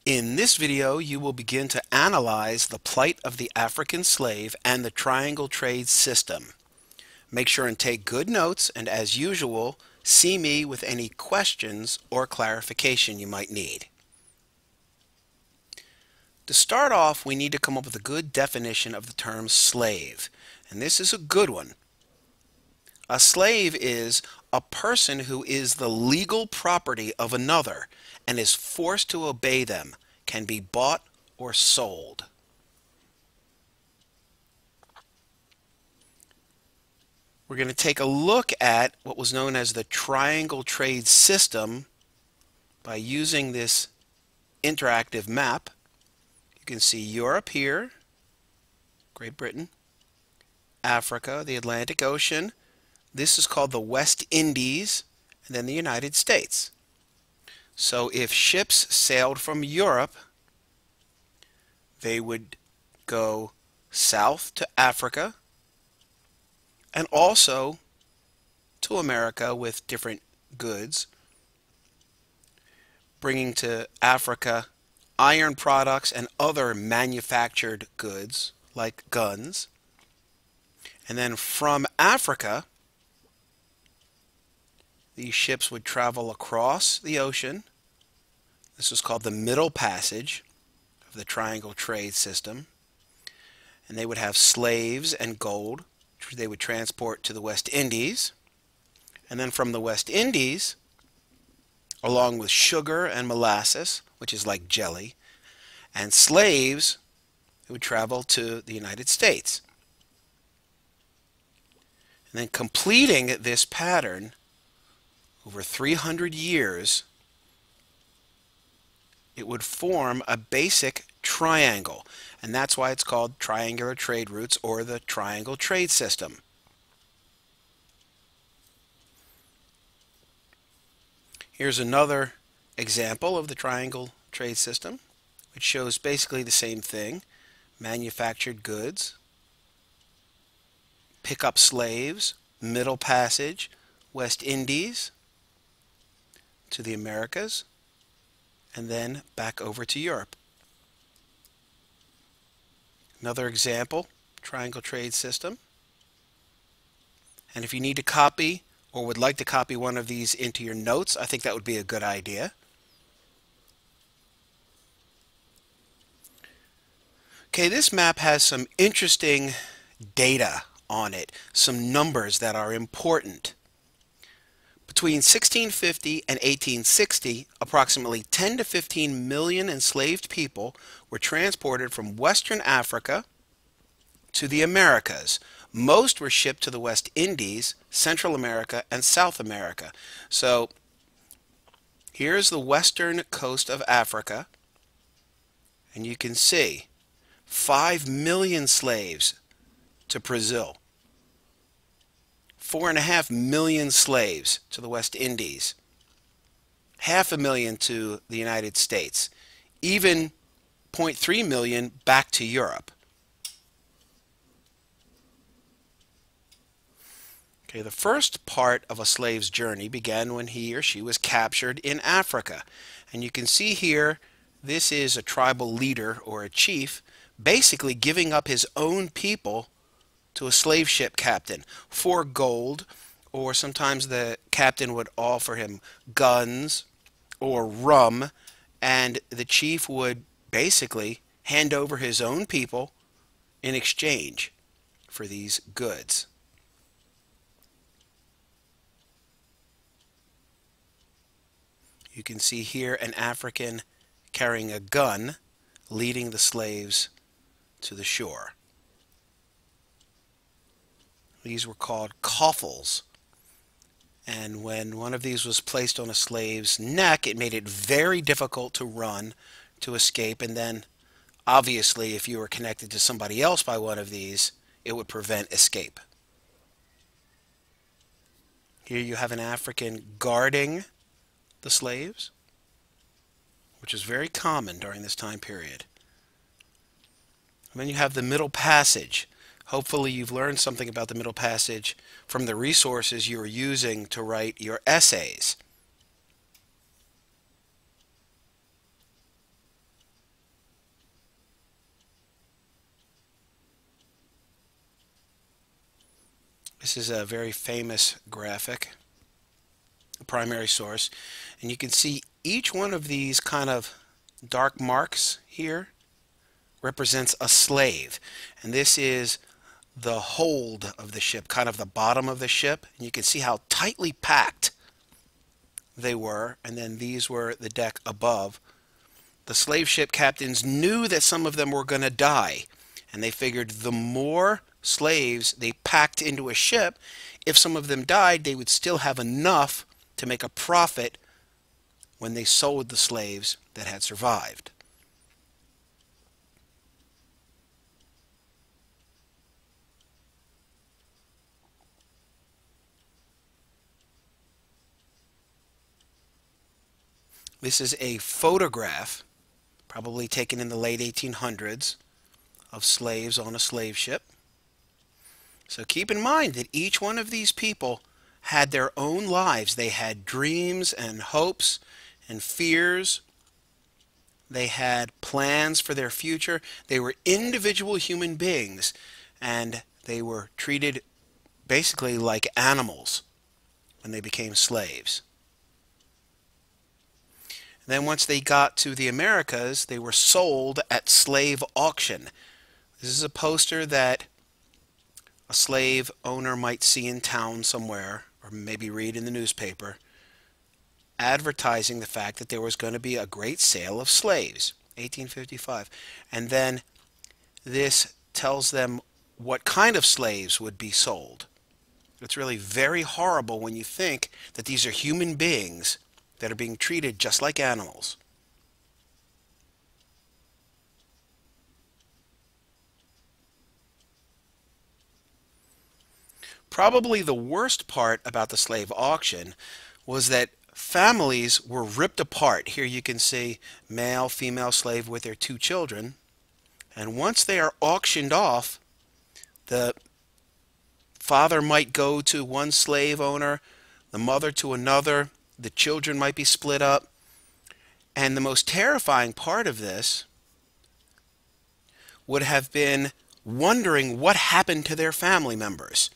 In this video, you will begin to analyze the plight of the African slave and the triangle trade system. Make sure and take good notes, and as usual, see me with any questions or clarification you might need. To start off, we need to come up with a good definition of the term slave, and this is a good one. A slave is a person who is the legal property of another and is forced to obey them, can be bought or sold. We're going to take a look at what was known as the triangle trade system by using this interactive map. You can see Europe here, Great Britain, Africa, the Atlantic Ocean. This is called the West Indies, and then the United States. So if ships sailed from Europe, they would go south to Africa and also to America with different goods, bringing to Africa iron products and other manufactured goods like guns. And then from Africa, these ships would travel across the ocean. This was called the Middle Passage of the triangle trade system. And they would have slaves and gold, which they would transport to the West Indies. And then from the West Indies, along with sugar and molasses, which is like jelly, and slaves, it would travel to the United States. And then completing this pattern over 300 years, it would form a basic triangle, and that's why it's called triangular trade routes or the triangle trade system. Here's another example of the triangle trade system, which shows basically the same thing: manufactured goods, pick up slaves, Middle Passage, West Indies to the Americas, and then back over to Europe. Another example, triangle trade system. And if you need to copy or would like to copy one of these into your notes, I think that would be a good idea. Okay, this map has some interesting data on it, some numbers that are important. Between 1650 and 1860, approximately 10 to 15 million enslaved people were transported from Western Africa to the Americas. Most were shipped to the West Indies, Central America, and South America. So here's the western coast of Africa, and you can see 5 million slaves to Brazil. 4.5 million slaves to the West Indies, 500,000 to the United States, even 0.3 million back to Europe. Okay, the first part of a slave's journey began when he or she was captured in Africa. And you can see here, this is a tribal leader or a chief basically giving up his own people to a slave ship captain for gold, or sometimes the captain would offer him guns or rum, and the chief would basically hand over his own people in exchange for these goods. You can see here an African carrying a gun leading the slaves to the shore. These were called coffles, and when one of these was placed on a slave's neck, it made it very difficult to run, to escape, and then obviously if you were connected to somebody else by one of these, it would prevent escape. Here you have an African guarding the slaves, which is very common during this time period. And then you have the Middle Passage. Hopefully you've learned something about the Middle Passage from the resources you are using to write your essays. This is a very famous graphic, a primary source, and you can see each one of these kind of dark marks here represents a slave. And this is the hold of the ship, kind of the bottom of the ship. And you can see how tightly packed they were. And then these were the deck above. The slave ship captains knew that some of them were going to die. And they figured the more slaves they packed into a ship, if some of them died, they would still have enough to make a profit when they sold the slaves that had survived. This is a photograph, probably taken in the late 1800s, of slaves on a slave ship. So keep in mind that each one of these people had their own lives. They had dreams and hopes and fears. They had plans for their future. They were individual human beings, and they were treated basically like animals when they became slaves. Then once they got to the Americas, they were sold at slave auction. This is a poster that a slave owner might see in town somewhere, or maybe read in the newspaper, advertising the fact that there was going to be a great sale of slaves, 1855. And then this tells them what kind of slaves would be sold. It's really very horrible when you think that these are human beings that are being treated just like animals. Probably the worst part about the slave auction was that families were ripped apart. Here you can see male, female slave with their two children. And once they are auctioned off, the father might go to one slave owner, the mother to another, the children might be split up. And the most terrifying part of this would have been wondering what happened to their family members,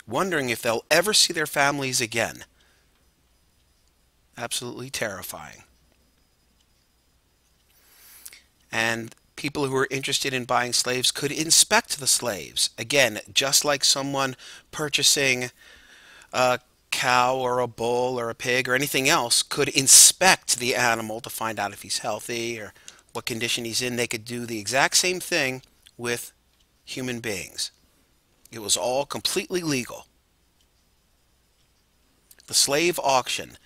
wondering if they'll ever see their families again. Absolutely terrifying. And people who were interested in buying slaves could inspect the slaves. Again, just like someone purchasing a cow or a bull or a pig or anything else could inspect the animal to find out if he's healthy or what condition he's in. They could do the exact same thing with human beings. It was all completely legal. The slave auction.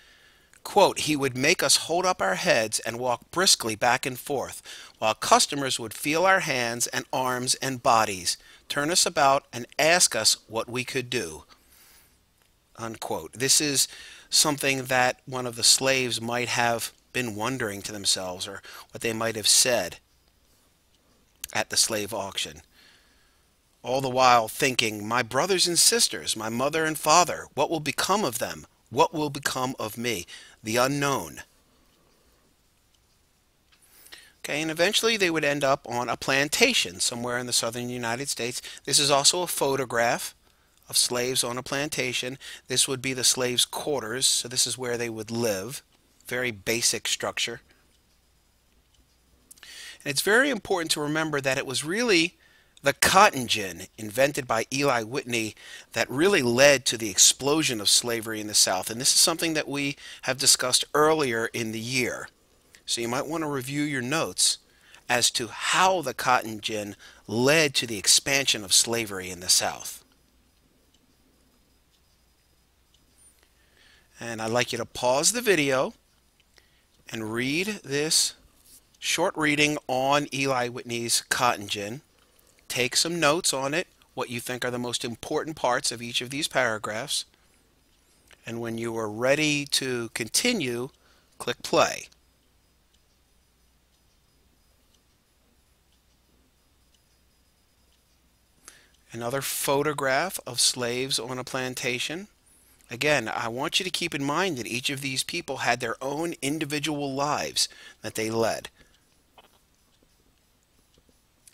Quote, he would make us hold up our heads and walk briskly back and forth, while customers would feel our hands and arms and bodies, turn us about, and ask us what we could do. Unquote. This is something that one of the slaves might have been wondering to themselves, or what they might have said at the slave auction. All the while thinking, my brothers and sisters, my mother and father, what will become of them? What will become of me? The unknown. Okay, and eventually they would end up on a plantation somewhere in the southern United States. This is also a photograph of slaves on a plantation. This would be the slaves' quarters, so this is where they would live. Very basic structure. And it's very important to remember that it was really the cotton gin invented by Eli Whitney that really led to the explosion of slavery in the South. And this is something that we have discussed earlier in the year. So you might want to review your notes as to how the cotton gin led to the expansion of slavery in the South. And I'd like you to pause the video and read this short reading on Eli Whitney's cotton gin. Take some notes on it, what you think are the most important parts of each of these paragraphs. And when you are ready to continue, click play. Another photograph of slaves on a plantation. Again, I want you to keep in mind that each of these people had their own individual lives that they led,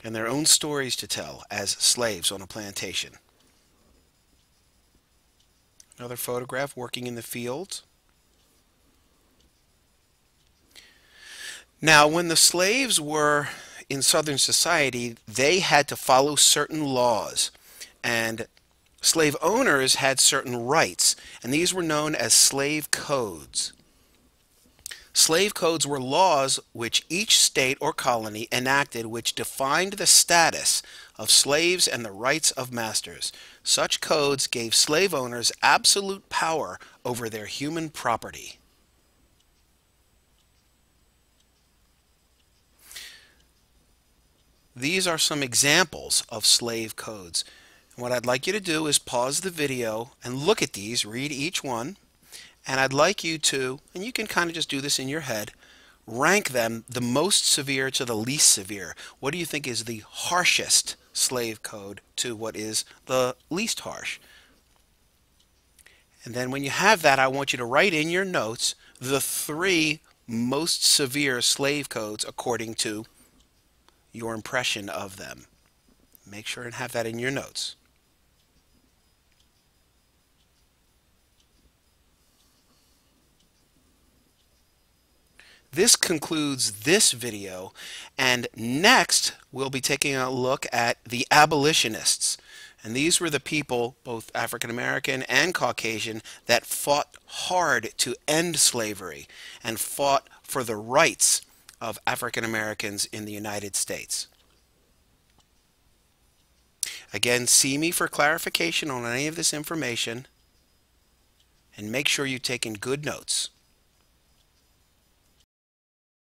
and their own stories to tell as slaves on a plantation. Another photograph working in the fields. Now, when the slaves were in Southern society, they had to follow certain laws, and slave owners had certain rights, and these were known as slave codes. Slave codes were laws which each state or colony enacted which defined the status of slaves and the rights of masters. Such codes gave slave owners absolute power over their human property. These are some examples of slave codes. And what I'd like you to do is pause the video and look at these, read each one, and I'd like you to, and you can kind of just do this in your head, rank them the most severe to the least severe. What do you think is the harshest slave code to what is the least harsh? And then when you have that, I want you to write in your notes the 3 most severe slave codes according to your impression of them. Make sure and have that in your notes. This concludes this video, and next we'll be taking a look at the abolitionists. And these were the people, both African American and Caucasian, that fought hard to end slavery and fought for the rights of African Americans in the United States. Again, see me for clarification on any of this information, and make sure you're taking good notes.